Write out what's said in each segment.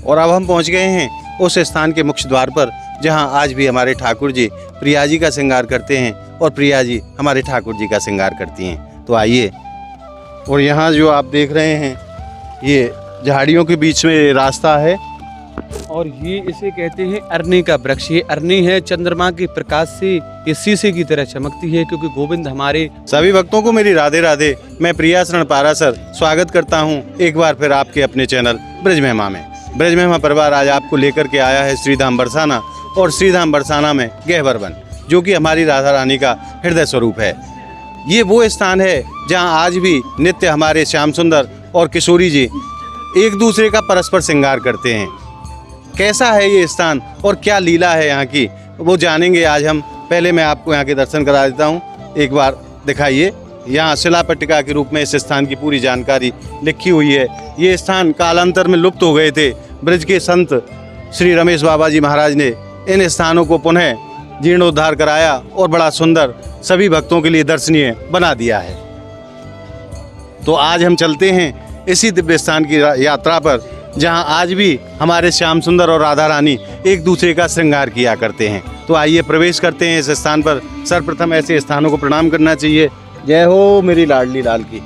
और अब हम पहुंच गए हैं उस स्थान के मुख्य द्वार पर जहां आज भी हमारे ठाकुर जी प्रिया जी का श्रृंगार करते हैं और प्रिया जी हमारे ठाकुर जी का श्रृंगार करती हैं। तो आइए। और यहाँ जो आप देख रहे हैं ये झाड़ियों के बीच में रास्ता है और ये इसे कहते हैं अरनी का वृक्ष। ये अरनी है, चंद्रमा के प्रकाश से ये शीशे की तरह चमकती है, क्योंकि गोविंद हमारे सभी भक्तों को मेरी राधे राधे। मैं प्रिया शरण पारासर स्वागत करता हूं एक बार फिर आपके अपने चैनल ब्रज महिमा में। ब्रज महिमा परिवार आज आपको लेकर के आया है श्रीधाम बरसाना, और श्रीधाम बरसाना में गहवर वन, जो कि हमारी राधा रानी का हृदय स्वरूप है। ये वो स्थान है जहाँ आज भी नित्य हमारे श्याम सुंदर और किशोरी जी एक दूसरे का परस्पर श्रृंगार करते हैं। कैसा है ये स्थान और क्या लीला है यहाँ की, वो जानेंगे आज हम। पहले मैं आपको यहाँ के दर्शन करा देता हूँ, एक बार दिखाइए। यहाँ शिला पट्टिका के रूप में इस स्थान की पूरी जानकारी लिखी हुई है। ये स्थान कालांतर में लुप्त हो गए थे। ब्रज के संत श्री रमेश बाबा जी महाराज ने इन स्थानों को पुनः जीर्णोद्धार कराया और बड़ा सुंदर सभी भक्तों के लिए दर्शनीय बना दिया है। तो आज हम चलते हैं इसी दिव्य स्थान की यात्रा पर, जहां आज भी हमारे श्याम सुंदर और राधा रानी एक दूसरे का श्रृंगार किया करते हैं। तो आइए प्रवेश करते हैं इस स्थान पर। सर्वप्रथम ऐसे स्थानों को प्रणाम करना चाहिए। जय हो मेरी लाडली लाल की।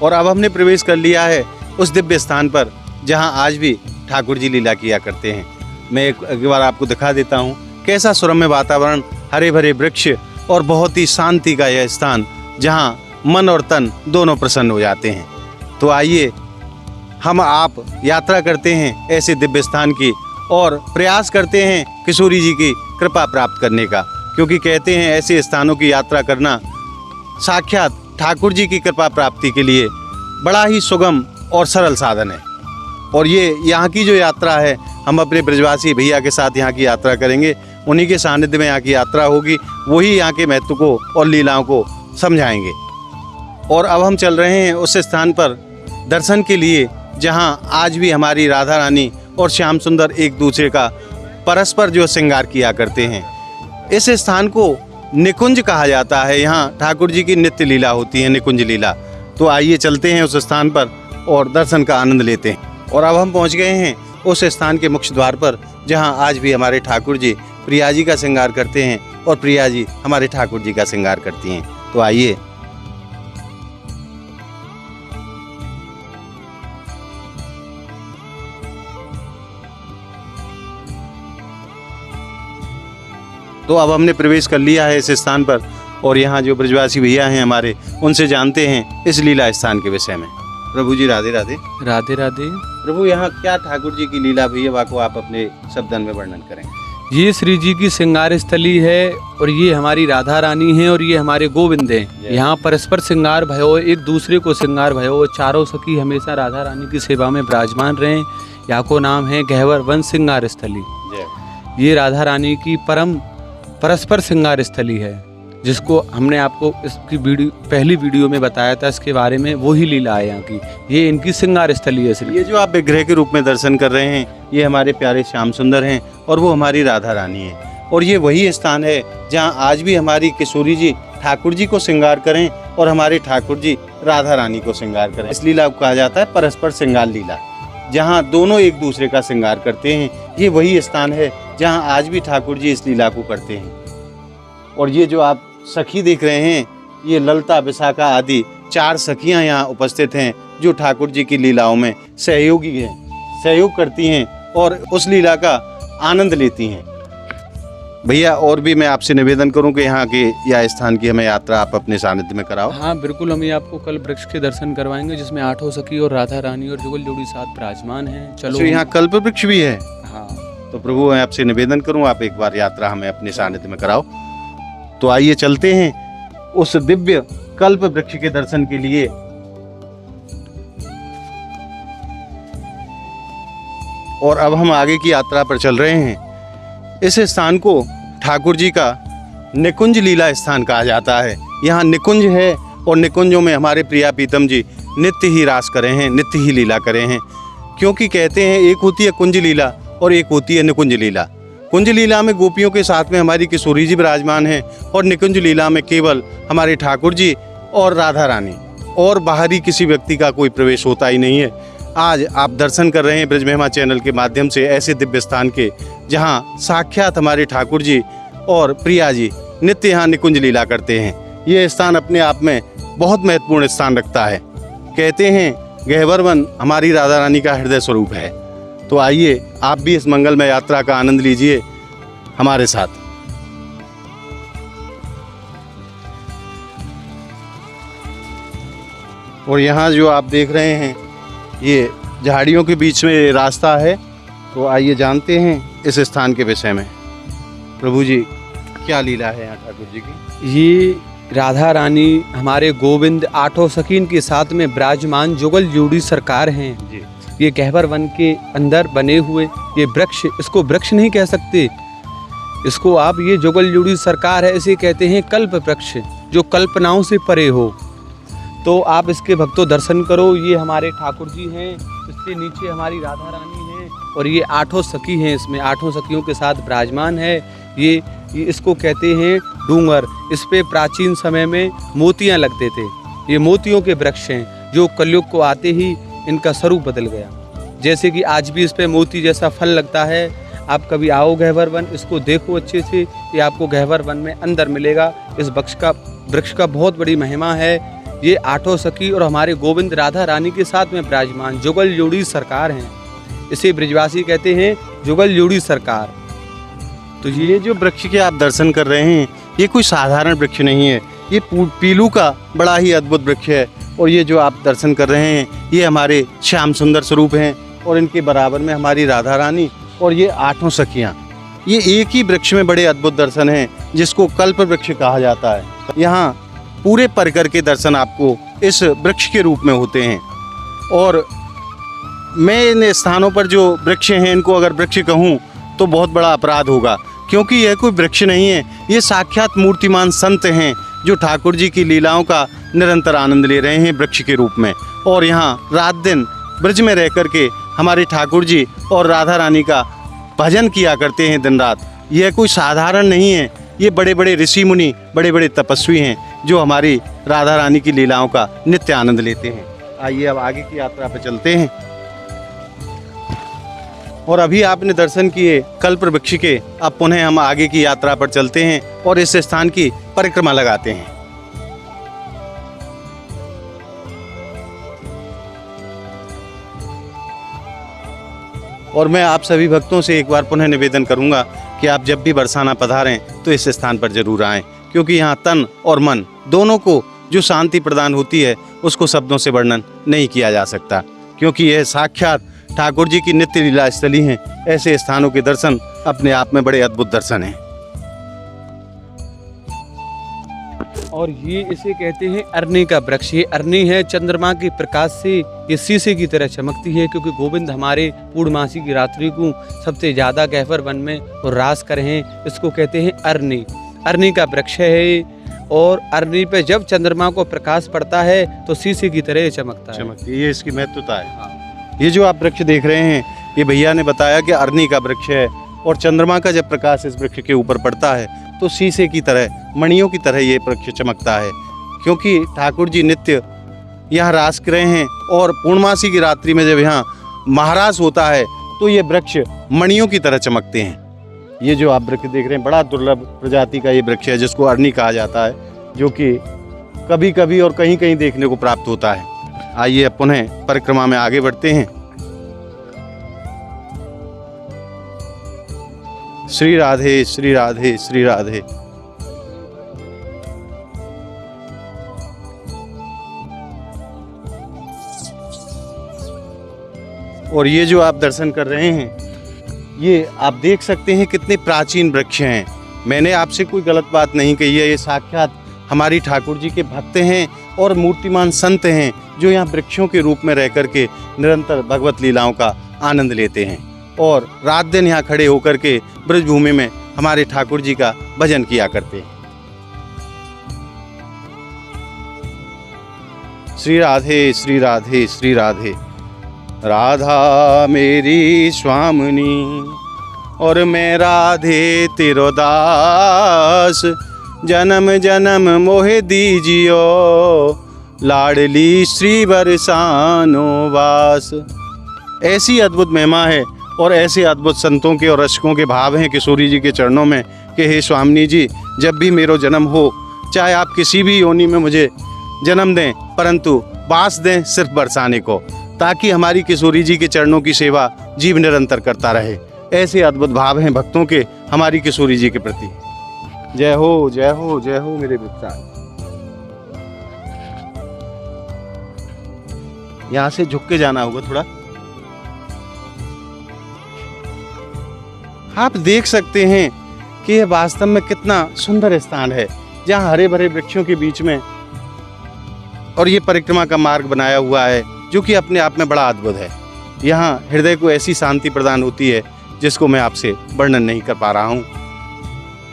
और अब हमने प्रवेश कर लिया है उस दिव्य स्थान पर जहां आज भी ठाकुर जी लीला किया करते हैं। मैं एक बार आपको दिखा देता हूं कैसा सुरम्य वातावरण, हरे भरे वृक्ष और बहुत ही शांति का यह स्थान, जहां मन और तन दोनों प्रसन्न हो जाते हैं। तो आइए हम आप यात्रा करते हैं ऐसे दिव्य स्थान की और प्रयास करते हैं किशोरी जी की कृपा प्राप्त करने का, क्योंकि कहते हैं ऐसे स्थानों की यात्रा करना साक्षात ठाकुर जी की कृपा प्राप्ति के लिए बड़ा ही सुगम और सरल साधन है। और ये यहाँ की जो यात्रा है, हम अपने ब्रजवासी भैया के साथ यहाँ की यात्रा करेंगे। उन्हीं के सानिध्य में यहाँ की यात्रा होगी, वही यहाँ के महत्व को और लीलाओं को समझाएंगे। और अब हम चल रहे हैं उस स्थान पर दर्शन के लिए जहाँ आज भी हमारी राधा रानी और श्याम सुंदर एक दूसरे का परस्पर जो श्रृंगार किया करते हैं। इस स्थान को निकुंज कहा जाता है। यहाँ ठाकुर जी की नित्य लीला होती है, निकुंज लीला। तो आइए चलते हैं उस स्थान पर और दर्शन का आनंद लेते हैं। और अब हम पहुँच गए हैं उस स्थान के मुख्य द्वार पर जहाँ आज भी हमारे ठाकुर जी प्रिया जी का श्रृंगार करते हैं और प्रिया जी हमारे ठाकुर जी का श्रृंगार करती हैं। तो आइए। तो अब हमने प्रवेश कर लिया है इस स्थान पर और यहाँ जो ब्रजवासी भैया हैं हमारे, उनसे जानते हैं इस लीला स्थान के विषय में। प्रभु जी राधे राधे। राधे राधे। प्रभु यहाँ क्या ठाकुर जी की लीला भैया को आप अपने शब्दन में वर्णन करें। ये श्री जी की श्रृंगार स्थली है और ये हमारी राधा रानी है और ये हमारे गोविंद हैं। यहाँ परस्पर श्रृंगार भयो, एक दूसरे को श्रृंगार भयो। चारों सखी हमेशा राधा रानी की सेवा में विराजमान रहे। यहाँ को नाम है गहवर वन श्रृंगार स्थली। ये राधा रानी की परस्पर श्रृंगार स्थली है, जिसको हमने आपको इसकी पहली वीडियो में बताया था इसके बारे में। वही लीला है यहाँ की, ये इनकी श्रृंगार स्थली है। ये जो आप विग्रह के रूप में दर्शन कर रहे हैं, ये हमारे प्यारे श्याम सुंदर हैं और वो हमारी राधा रानी है। और ये वही स्थान है जहाँ आज भी हमारी किशोरी जी ठाकुर जी को श्रृंगार करें और हमारे ठाकुर जी राधा रानी को श्रृंगार करें। इस लीला को कहा जाता है परस्पर श्रृंगार लीला, जहाँ दोनों एक दूसरे का श्रृंगार करते हैं। ये वही स्थान है जहाँ आज भी ठाकुर जी इस लीला को करते हैं। और ये जो आप सखी देख रहे हैं, ये ललता, विशाखा आदि 4 सखियां यहाँ उपस्थित हैं, जो ठाकुर जी की लीलाओं में सहयोगी हैं, सहयोग करती हैं और उस लीला का आनंद लेती हैं। भैया और भी मैं आपसे निवेदन करूं कि यहाँ के या स्थान की हमें यात्रा आप अपने सानिध्य में कराओ। हाँ बिल्कुल, हम ये आपको कल वृक्ष के दर्शन करवाएंगे, जिसमें 8 सखी और राधा रानी और जुगल जोड़ी साथ विराजमान है। चलो यहाँ कल्प वृक्ष भी है। हाँ, तो प्रभु मैं आपसे निवेदन करूँ, आप एक बार यात्रा हमें अपने सानिध्य में कराओ। तो आइए चलते हैं उस दिव्य कल्प वृक्ष के दर्शन के लिए। और अब हम आगे की यात्रा पर चल रहे हैं। इस स्थान को ठाकुर जी का निकुंज लीला स्थान कहा जाता है। यहाँ निकुंज है और निकुंजों में हमारे प्रिया प्रीतम जी नित्य ही रास करे हैं, नित्य ही लीला करे हैं। क्योंकि कहते हैं एक होती है कुंज लीला और एक होती है निकुंज लीला। कुंज लीला में गोपियों के साथ में हमारी किशोरी जी विराजमान हैं और निकुंज लीला में केवल हमारे ठाकुर जी और राधा रानी, और बाहरी किसी व्यक्ति का कोई प्रवेश होता ही नहीं है। आज आप दर्शन कर रहे हैं ब्रज महिमा चैनल के माध्यम से ऐसे दिव्य स्थान के, जहां साक्षात हमारे ठाकुर जी और प्रिया जी नित्य यहाँ निकुंज लीला करते हैं। ये स्थान अपने आप में बहुत महत्वपूर्ण स्थान रखता है। कहते हैं गहवर वन हमारी राधा रानी का हृदय स्वरूप है। तो आइए आप भी इस मंगलमय यात्रा का आनंद लीजिए हमारे साथ। और यहाँ जो आप देख रहे हैं ये झाड़ियों के बीच में रास्ता है। तो आइए जानते हैं इस स्थान के विषय में। प्रभु जी क्या लीला है यहाँ ठाकुर जी की? ये राधा रानी हमारे गोविंद आठों सखीन के साथ में विराजमान जुगल जोड़ी सरकार हैं जी। ये गहवर वन के अंदर बने हुए ये वृक्ष, इसको वृक्ष नहीं कह सकते, इसको आप ये जुगल जोड़ी सरकार है, इसे कहते हैं कल्प वृक्ष, जो कल्पनाओं से परे हो। तो आप इसके भक्तों दर्शन करो। ये हमारे ठाकुर जी हैं, इससे नीचे हमारी राधा रानी है और ये आठों सखी हैं, इसमें आठों सखियों के साथ विराजमान है। ये इसको कहते हैं डूंगर। इस पे प्राचीन समय में मोतियां लगते थे। ये मोतियों के वृक्ष हैं जो कलयुग को आते ही इनका स्वरूप बदल गया। जैसे कि आज भी इस पे मोती जैसा फल लगता है। आप कभी आओ गहवर वन, इसको देखो अच्छे से, ये आपको गहवर वन में अंदर मिलेगा। इस वृक्ष का बहुत बड़ी महिमा है। ये आठों सखी और हमारे गोविंद राधा रानी के साथ में विराजमान जुगल जोड़ी सरकार हैं। इसे ब्रिजवासी कहते हैं जुगल जोड़ी सरकार। तो ये जो वृक्ष के आप दर्शन कर रहे हैं ये कोई साधारण वृक्ष नहीं है, ये पीलू का बड़ा ही अद्भुत वृक्ष है। और ये जो आप दर्शन कर रहे हैं ये हमारे श्याम सुंदर स्वरूप हैं और इनके बराबर में हमारी राधा रानी और ये आठों सखियाँ। ये एक ही वृक्ष में बड़े अद्भुत दर्शन हैं जिसको कल्प वृक्ष कहा जाता है। यहाँ पूरे परिकर के दर्शन आपको इस वृक्ष के रूप में होते हैं। और मैं इन स्थानों पर जो वृक्ष हैं इनको अगर वृक्ष कहूँ तो बहुत बड़ा अपराध होगा, क्योंकि यह कोई वृक्ष नहीं है, ये साक्षात मूर्तिमान संत हैं जो ठाकुर जी की लीलाओं का निरंतर आनंद ले रहे हैं वृक्ष के रूप में। और यहाँ रात दिन ब्रज में रह कर के हमारे ठाकुर जी और राधा रानी का भजन किया करते हैं दिन रात। यह कोई साधारण नहीं है, ये बड़े बड़े ऋषि मुनि, बड़े बड़े तपस्वी हैं जो हमारी राधा रानी की लीलाओं का नित्य आनंद लेते हैं। आइए अब आगे की यात्रा पर चलते हैं। और अभी आपने दर्शन किए कल्प वृक्ष के, अब पुनः हम आगे की यात्रा पर चलते हैं और इस स्थान की परिक्रमा लगाते हैं। और मैं आप सभी भक्तों से एक बार पुनः निवेदन करूंगा कि आप जब भी बरसाना पधारें तो इस स्थान पर जरूर आएं, क्योंकि यहाँ तन और मन दोनों को जो शांति प्रदान होती है उसको शब्दों से वर्णन नहीं किया जा सकता, क्योंकि यह साक्षात ठाकुर जी की नित्य लीला स्थली हैं। ऐसे स्थानों के दर्शन अपने आप में बड़े अद्भुत दर्शन हैं। और ये इसे कहते हैं अरनी का वृक्ष। ये अरनी है, चंद्रमा के प्रकाश से ये शीशे की तरह चमकती है, क्योंकि गोविंद हमारे पूर्णमासी की रात्रि को सबसे ज्यादा गहवर वन में और रास करे हैं। इसको कहते हैं अरनी। अरनी का वृक्ष है और अरनी पे जब चंद्रमा को प्रकाश पड़ता है तो शीशे की तरह चमकता है। ये इसकी महत्वता है। ये जो आप वृक्ष देख रहे हैं ये भैया ने बताया कि अरनी का वृक्ष है और चंद्रमा का जब प्रकाश इस वृक्ष के ऊपर पड़ता है तो शीशे की तरह, मणियों की तरह ये वृक्ष चमकता है, क्योंकि ठाकुर जी नित्य यहाँ रास कर रहे हैं। और पूर्णमासी की रात्रि में जब यहाँ महारास होता है तो ये वृक्ष मणियों की तरह चमकते हैं। ये जो आप वृक्ष देख रहे हैं बड़ा दुर्लभ प्रजाति का ये वृक्ष है जिसको अरनी कहा जाता है, जो कि कभी कभी और कहीं कहीं देखने को प्राप्त होता है। आइए अब पुनः परिक्रमा में आगे बढ़ते हैं। श्री राधे श्री राधे श्री राधे। और ये जो आप दर्शन कर रहे हैं ये आप देख सकते हैं कितने प्राचीन वृक्ष हैं। मैंने आपसे कोई गलत बात नहीं कही है, ये साक्षात हमारी ठाकुर जी के भक्त हैं और मूर्तिमान संत हैं जो यहाँ वृक्षों के रूप में रह कर के निरंतर भगवत लीलाओं का आनंद लेते हैं और रात दिन यहाँ खड़े होकर के ब्रजभूमि में हमारे ठाकुर जी का भजन किया करते हैं। श्री राधे श्री राधे श्री राधे। राधा मेरी स्वामिनी और मैं राधे तेरो दास, जन्म जन्म मोहे दीजियो लाडली श्री बरसानो वास। ऐसी अद्भुत महिमा है और ऐसे अद्भुत संतों के और रसिकों के भाव हैं किशोरी जी के चरणों में कि हे स्वामिनी जी, जब भी मेरो जन्म हो, चाहे आप किसी भी योनि में मुझे जन्म दें, परंतु बास दें सिर्फ बरसाने को, ताकि हमारी किशोरी जी के चरणों की सेवा जीव निरंतर करता रहे। ऐसे अद्भुत भाव हैं भक्तों के हमारी किशोरी जी के प्रति। जय हो, जय हो, जय हो मेरे भक्ता। यहाँ से झुक के जाना होगा थोड़ा। आप देख सकते हैं कि यह वास्तव में कितना सुंदर स्थान है, जहाँ हरे भरे वृक्षों के बीच में और ये परिक्रमा का मार्ग बनाया हुआ है, जो कि अपने आप में बड़ा अद्भुत है। यहाँ हृदय को ऐसी शांति प्रदान होती है जिसको मैं आपसे वर्णन नहीं कर पा रहा हूँ।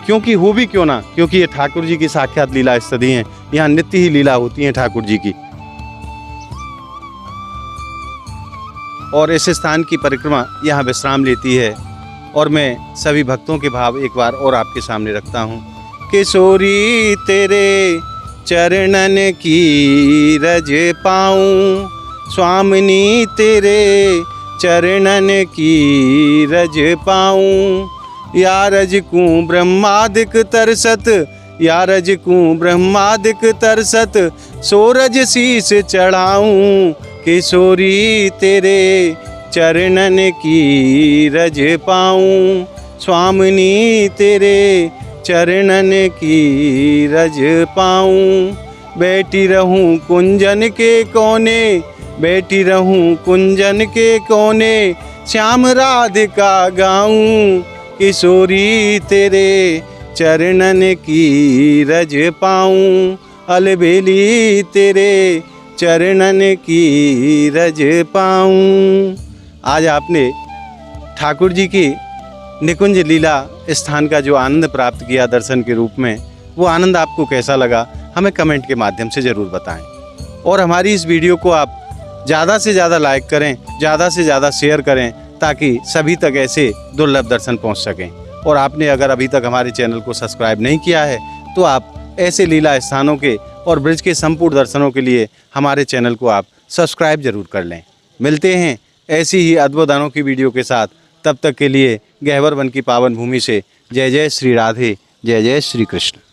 क्योंकि हो भी क्यों ना, क्योंकि ये ठाकुर जी की साक्षात लीला स्थली है। यहाँ नित्य ही लीला होती है ठाकुर जी की। और इस स्थान की परिक्रमा यहाँ विश्राम लेती है। और मैं सभी भक्तों के भाव एक बार और आपके सामने रखता हूँ। किशोरी तेरे चरणन की रज पाऊँ, स्वामिनी तेरे चरणन की रज पाऊँ। या रजकूं ब्रह्मादिक तरसत, या रजकूं ब्रह्मादिक तरसत, सोरज शीस चढ़ाऊँ। किशोरी तेरे चरणन की रज पाऊँ, स्वामिनी तेरे चरणन की रज पाऊँ। बैठी रहूं कुंजन के कोने, बैठी रहूं कुंजन के कोने, श्याम राधिका गाऊं। किशोरी तेरे चरणन की रज पाऊँ, अलबेली तेरे चरणन की रज पाऊँ। आज आपने ठाकुर जी की निकुंज लीला स्थान का जो आनंद प्राप्त किया दर्शन के रूप में, वो आनंद आपको कैसा लगा हमें कमेंट के माध्यम से ज़रूर बताएं। और हमारी इस वीडियो को आप ज़्यादा से ज़्यादा लाइक करें, ज़्यादा से ज़्यादा शेयर करें, ताकि सभी तक ऐसे दुर्लभ दर्शन पहुंच सकें। और आपने अगर अभी तक हमारे चैनल को सब्सक्राइब नहीं किया है तो आप ऐसे लीला स्थानों के और ब्रज के संपूर्ण दर्शनों के लिए हमारे चैनल को आप सब्सक्राइब जरूर कर लें। मिलते हैं ऐसी ही अद्भुत अनोखी वीडियो के साथ। तब तक के लिए गहवर वन की पावन भूमि से जय जय श्री राधे, जय जय श्री कृष्ण।